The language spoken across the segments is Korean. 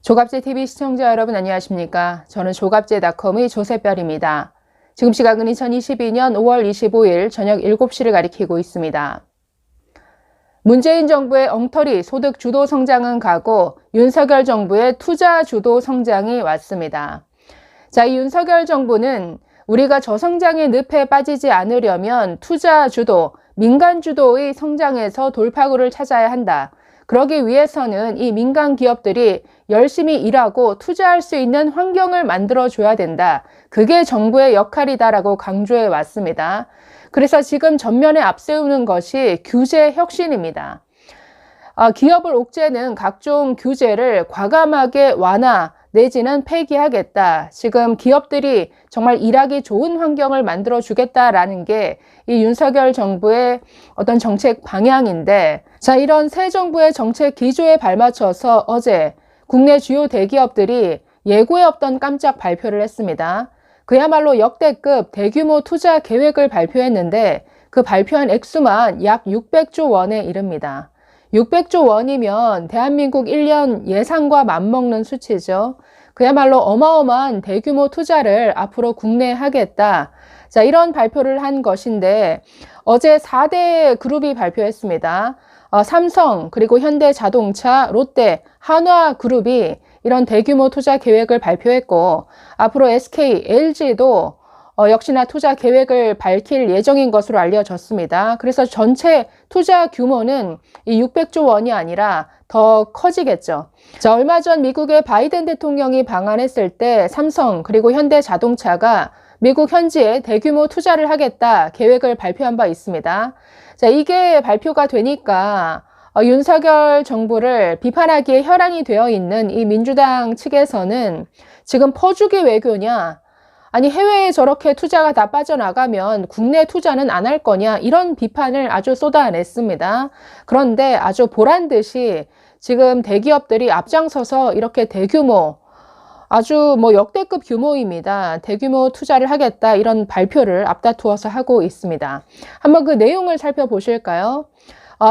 조갑제TV 시청자 여러분 안녕하십니까? 저는 조갑제닷컴의 조세별입니다. 지금 시각은 2022년 5월 25일 저녁 7시를 가리키고 있습니다. 문재인 정부의 엉터리 소득 주도 성장은 가고 윤석열 정부의 투자 주도 성장이 왔습니다. 자, 이 윤석열 정부는 우리가 저성장의 늪에 빠지지 않으려면 투자 주도, 민간 주도의 성장에서 돌파구를 찾아야 한다. 그러기 위해서는 이 민간 기업들이 열심히 일하고 투자할 수 있는 환경을 만들어줘야 된다. 그게 정부의 역할이다라고 강조해 왔습니다. 그래서 지금 전면에 앞세우는 것이 규제 혁신입니다. 기업을 옥죄는 각종 규제를 과감하게 완화 내지는 폐기하겠다. 지금 기업들이 정말 일하기 좋은 환경을 만들어주겠다라는 게 이 윤석열 정부의 어떤 정책 방향인데, 자, 이런 새 정부의 정책 기조에 발맞춰서 어제 국내 주요 대기업들이 예고에 없던 깜짝 발표를 했습니다. 그야말로 역대급 대규모 투자 계획을 발표했는데 그 발표한 액수만 약 600조 원에 이릅니다. 600조 원이면 대한민국 1년 예산과 맞먹는 수치죠. 그야말로 어마어마한 대규모 투자를 앞으로 국내에 하겠다. 자, 이런 발표를 한 것인데 어제 4대 그룹이 발표했습니다. 삼성, 그리고 현대자동차, 롯데, 한화그룹이 이런 대규모 투자 계획을 발표했고 앞으로 SK, LG도 역시나 투자 계획을 밝힐 예정인 것으로 알려졌습니다. 그래서 전체 투자 규모는 이 600조 원이 아니라 더 커지겠죠. 자, 얼마 전 미국의 바이든 대통령이 방한했을 때 삼성 그리고 현대자동차가 미국 현지에 대규모 투자를 하겠다 계획을 발표한 바 있습니다. 자, 이게 발표가 되니까 윤석열 정부를 비판하기에 혈안이 되어 있는 이 민주당 측에서는 지금 퍼주기 외교냐, 아니 해외에 저렇게 투자가 다 빠져나가면 국내 투자는 안 할 거냐, 이런 비판을 아주 쏟아냈습니다. 그런데 아주 보란듯이 지금 대기업들이 앞장서서 이렇게 대규모, 아주 역대급 규모입니다. 대규모 투자를 하겠다, 이런 발표를 앞다투어서 하고 있습니다. 한번 그 내용을 살펴보실까요?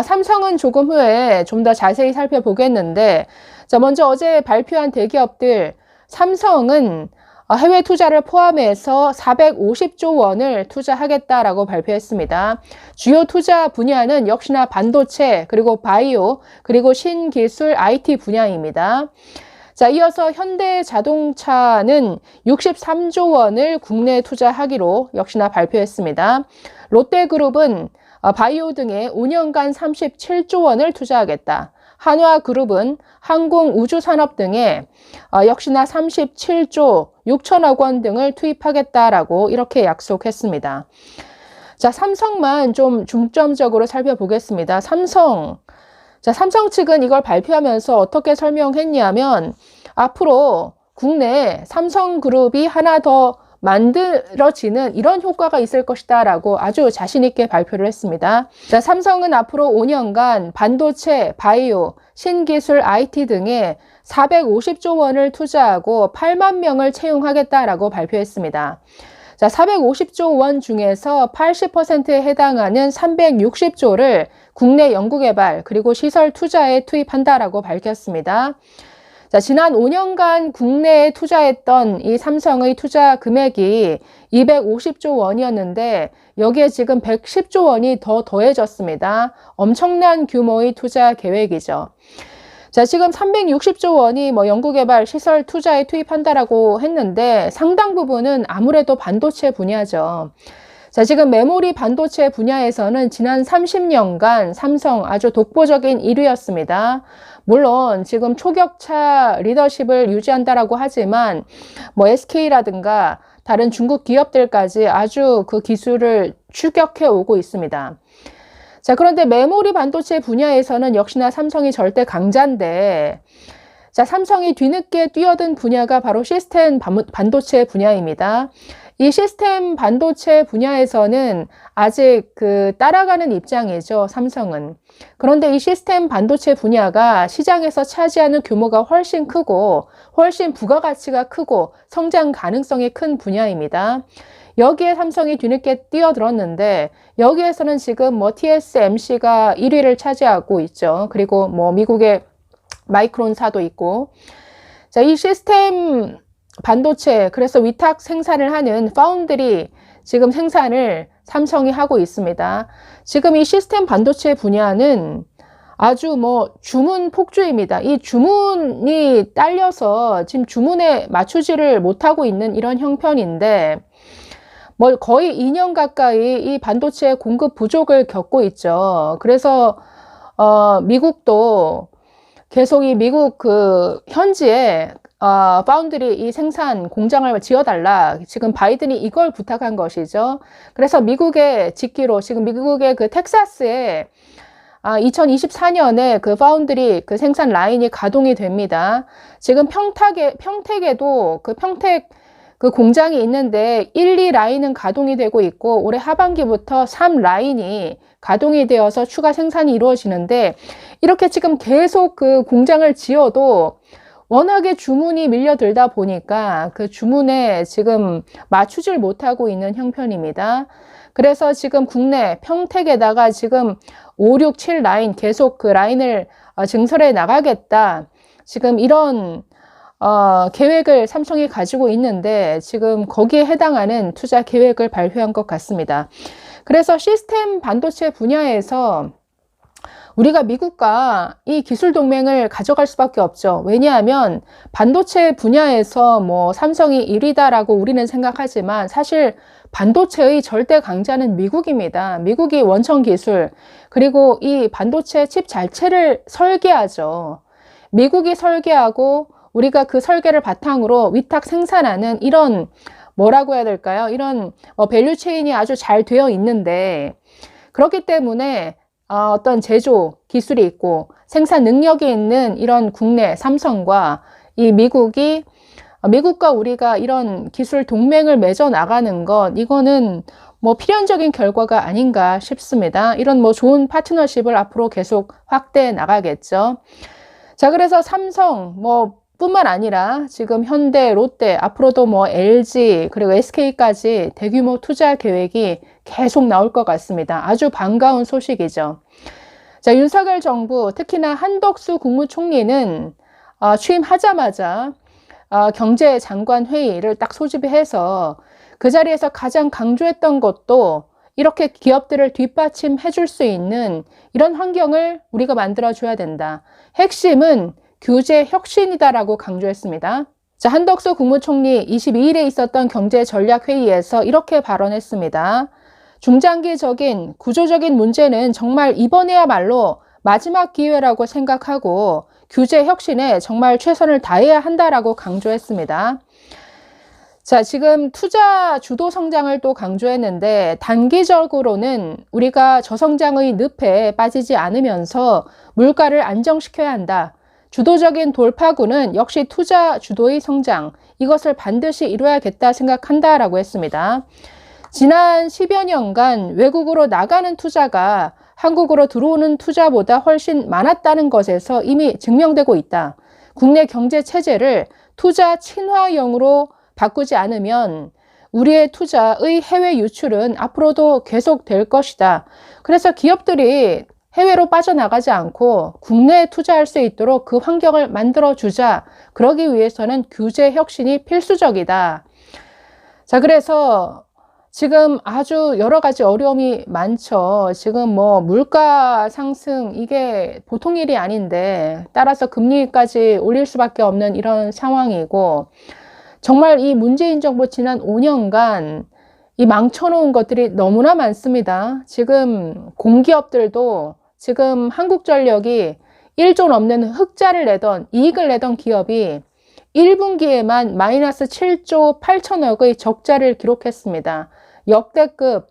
삼성은 조금 후에 좀 더 자세히 살펴보겠는데, 자, 먼저 어제 발표한 대기업들, 삼성은 해외 투자를 포함해서 450조 원을 투자하겠다라고 발표했습니다. 주요 투자 분야는 역시나 반도체, 그리고 바이오, 그리고 신기술 IT 분야입니다. 자, 이어서 현대자동차는 63조 원을 국내 투자하기로 역시나 발표했습니다. 롯데그룹은 바이오 등에 5년간 37조 원을 투자하겠다. 한화그룹은 항공우주산업 등에 역시나 37조 6천억 원 등을 투입하겠다라고 이렇게 약속했습니다. 자, 삼성만 좀 중점적으로 살펴보겠습니다. 삼성 측은 이걸 발표하면서 어떻게 설명했냐면 앞으로 국내에 삼성그룹이 하나 더 만들어지는 이런 효과가 있을 것이다 라고 아주 자신 있게 발표를 했습니다. 자, 삼성은 앞으로 5년간 반도체, 바이오, 신기술 IT 등에 450조 원을 투자하고 8만 명을 채용하겠다라고 발표했습니다. 자, 450조 원 중에서 80%에 해당하는 360조를 국내 연구개발 그리고 시설 투자에 투입한다라고 밝혔습니다. 자, 지난 5년간 국내에 투자했던 이 삼성의 투자 금액이 250조 원이었는데 여기에 지금 110조 원이 더 더해졌습니다. 엄청난 규모의 투자 계획이죠. 자, 지금 360조 원이 연구개발 시설 투자에 투입한다라고 했는데 상당 부분은 아무래도 반도체 분야죠. 자, 지금 메모리 반도체 분야에서는 지난 30년간 삼성 아주 독보적인 1위였습니다. 물론 지금 초격차 리더십을 유지한다라고 하지만 SK라든가 다른 중국 기업들까지 아주 그 기술을 추격해 오고 있습니다. 자, 그런데 메모리 반도체 분야에서는 역시나 삼성이 절대 강자인데, 자, 삼성이 뒤늦게 뛰어든 분야가 바로 시스템 반도체 분야입니다. 이 시스템 반도체 분야에서는 아직 따라가는 입장이죠, 삼성은. 그런데 이 시스템 반도체 분야가 시장에서 차지하는 규모가 훨씬 크고 훨씬 부가가치가 크고 성장 가능성이 큰 분야입니다. 여기에 삼성이 뒤늦게 뛰어들었는데 여기에서는 지금 TSMC가 1위를 차지하고 있죠. 그리고 미국의 마이크론사도 있고. 자, 이 시스템 반도체, 그래서 위탁 생산을 하는 파운드리 지금 생산을 삼성이 하고 있습니다. 지금 이 시스템 반도체 분야는 아주 뭐 주문 폭주입니다. 이 주문이 딸려서 지금 주문에 맞추지를 못하고 있는 이런 형편인데, 뭐 거의 2년 가까이 이 반도체 공급 부족을 겪고 있죠. 그래서 미국도 계속 이 미국 그 현지에 파운드리 이 생산 공장을 지어달라. 지금 바이든이 이걸 부탁한 것이죠. 그래서 미국에 짓기로 지금 미국의 그 텍사스에 2024년에 그 파운드리 그 생산 라인이 가동이 됩니다. 지금 평택에도 그 평택 그 공장이 있는데 1, 2라인은 가동이 되고 있고 올해 하반기부터 3라인이 가동이 되어서 추가 생산이 이루어지는데 이렇게 지금 계속 그 공장을 지어도 워낙에 주문이 밀려들다 보니까 그 주문에 지금 맞추질 못하고 있는 형편입니다. 그래서 지금 국내 평택에다가 지금 5, 6, 7 라인 계속 그 라인을 증설해 나가겠다. 지금 이런 계획을 삼성이 가지고 있는데 지금 거기에 해당하는 투자 계획을 발표한 것 같습니다. 그래서 시스템 반도체 분야에서 우리가 미국과 이 기술 동맹을 가져갈 수밖에 없죠. 왜냐하면 반도체 분야에서 뭐 삼성이 1위다라고 우리는 생각하지만 사실 반도체의 절대 강자는 미국입니다. 미국이 원천 기술 그리고 이 반도체 칩 자체를 설계하죠. 미국이 설계하고 우리가 그 설계를 바탕으로 위탁 생산하는 이런 뭐라고 해야 될까요? 이런 밸류 체인이 아주 잘 되어 있는데 그렇기 때문에 어떤 제조 기술이 있고 생산 능력이 있는 이런 국내 삼성과 이 미국과 우리가 이런 기술 동맹을 맺어 나가는 것 이거는 뭐 필연적인 결과가 아닌가 싶습니다. 이런 뭐 좋은 파트너십을 앞으로 계속 확대해 나가겠죠. 자, 그래서 삼성 뿐만 아니라 지금 현대, 롯데, 앞으로도 뭐 LG 그리고 SK까지 대규모 투자 계획이 계속 나올 것 같습니다. 아주 반가운 소식이죠. 자, 윤석열 정부 특히나 한덕수 국무총리는 취임하자마자 경제장관 회의를 딱 소집해서 그 자리에서 가장 강조했던 것도 이렇게 기업들을 뒷받침해 줄 수 있는 이런 환경을 우리가 만들어줘야 된다. 핵심은 규제 혁신이다라고 강조했습니다. 자, 한덕수 국무총리 22일에 있었던 경제전략회의에서 이렇게 발언했습니다. 중장기적인 구조적인 문제는 정말 이번에야말로 마지막 기회라고 생각하고 규제 혁신에 정말 최선을 다해야 한다라고 강조했습니다. 자, 지금 투자 주도 성장을 또 강조했는데 단기적으로는 우리가 저성장의 늪에 빠지지 않으면서 물가를 안정시켜야 한다. 주도적인 돌파구는 역시 투자 주도의 성장, 이것을 반드시 이루어야겠다 생각한다라고 했습니다. 지난 10여 년간 외국으로 나가는 투자가 한국으로 들어오는 투자보다 훨씬 많았다는 것에서 이미 증명되고 있다. 국내 경제 체제를 투자 친화형으로 바꾸지 않으면 우리의 투자의 해외 유출은 앞으로도 계속될 것이다. 그래서 기업들이 해외로 빠져나가지 않고 국내에 투자할 수 있도록 그 환경을 만들어주자. 그러기 위해서는 규제 혁신이 필수적이다. 자, 그래서 지금 아주 여러 가지 어려움이 많죠. 지금 뭐 물가 상승 이게 보통 일이 아닌데 따라서 금리까지 올릴 수밖에 없는 이런 상황이고 정말 이 문재인 정부 지난 5년간 이 망쳐놓은 것들이 너무나 많습니다. 지금 공기업들도 지금 한국전력이 1조 넘는 흑자를 내던 이익을 내던 기업이 1분기에만 마이너스 7조 8천억의 적자를 기록했습니다. 역대급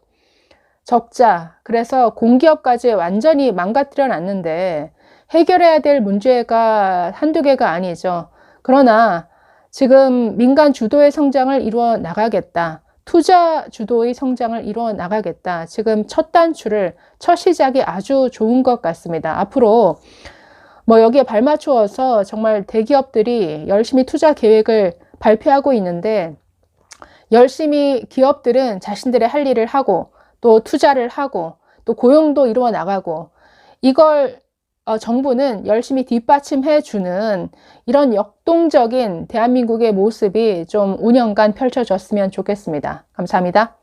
적자. 그래서 공기업까지 완전히 망가뜨려 놨는데 해결해야 될 문제가 한두 개가 아니죠. 그러나 지금 민간 주도의 성장을 이루어 나가겠다. 투자 주도의 성장을 이루어 나가겠다. 지금 첫 단추를, 첫 시작이 아주 좋은 것 같습니다. 앞으로 뭐 여기에 발맞추어서 정말 대기업들이 열심히 투자 계획을 발표하고 있는데 열심히 기업들은 자신들의 할 일을 하고 또 투자를 하고 또 고용도 이루어 나가고 이걸 정부는 열심히 뒷받침해주는 이런 역동적인 대한민국의 모습이 좀 5년간 펼쳐졌으면 좋겠습니다. 감사합니다.